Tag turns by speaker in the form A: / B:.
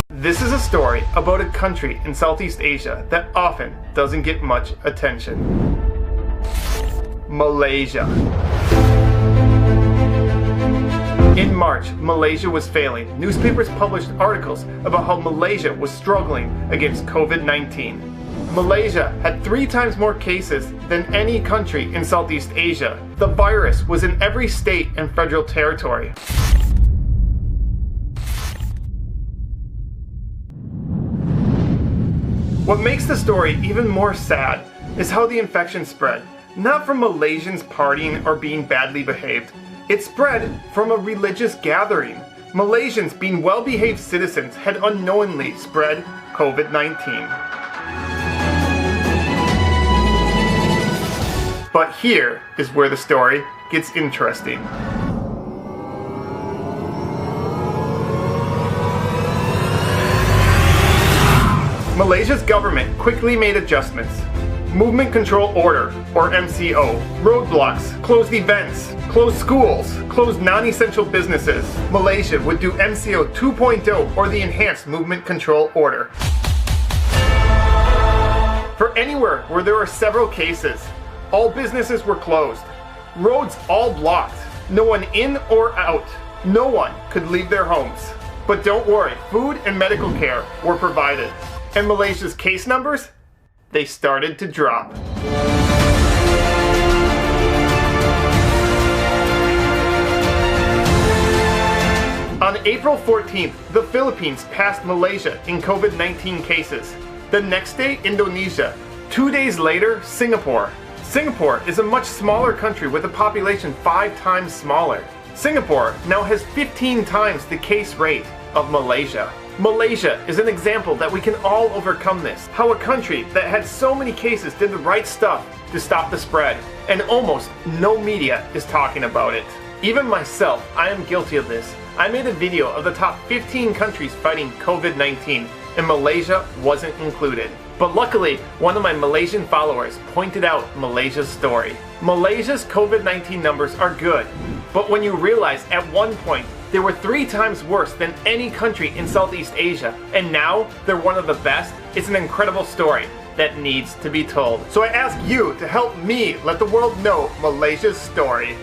A: This is a story about a country in Southeast Asia that often doesn't get much attention. Malaysia. In March, Malaysia was failing. Newspapers published articles about how Malaysia was struggling against COVID-19. Malaysia had 3 times more cases than any country in Southeast Asia. The virus was in every state and federal territory. What makes the story even more sad is how the infection spread, not from Malaysians partying or being badly behaved. It spread from a religious gathering. Malaysians, being well-behaved citizens, had unknowingly spread COVID-19. But here is where the story gets interesting. Malaysia's government quickly made adjustments. Movement Control Order, or MCO, roadblocks, closed events, closed schools, closed non-essential businesses. Malaysia would do MCO 2.0, or the Enhanced Movement Control Order. For anywhere where there were several cases, all businesses were closed. Roads all blocked. No one in or out. No one could leave their homes. But don't worry, food and medical care were provided. And Malaysia's case numbers? They started to drop. On April 14th, the Philippines passed Malaysia in COVID-19 cases. The next day, Indonesia. 2 days later, Singapore. Singapore is a much smaller country with a population 5 times smaller. Singapore now has 15 times the case rate of Malaysia. Malaysia is an example that we can all overcome this. How a country that had so many cases did the right stuff to stop the spread, and almost no media is talking about it. Even myself, I am guilty of this. I made a video of the top 15 countries fighting COVID-19, and Malaysia wasn't included. But luckily, one of my Malaysian followers pointed out Malaysia's story. Malaysia's COVID-19 numbers are good, but when you realize at one point they were 3 times worse than any country in Southeast Asia, and now they're one of the best, it's an incredible story that needs to be told. So I ask you to help me let the world know Malaysia's story.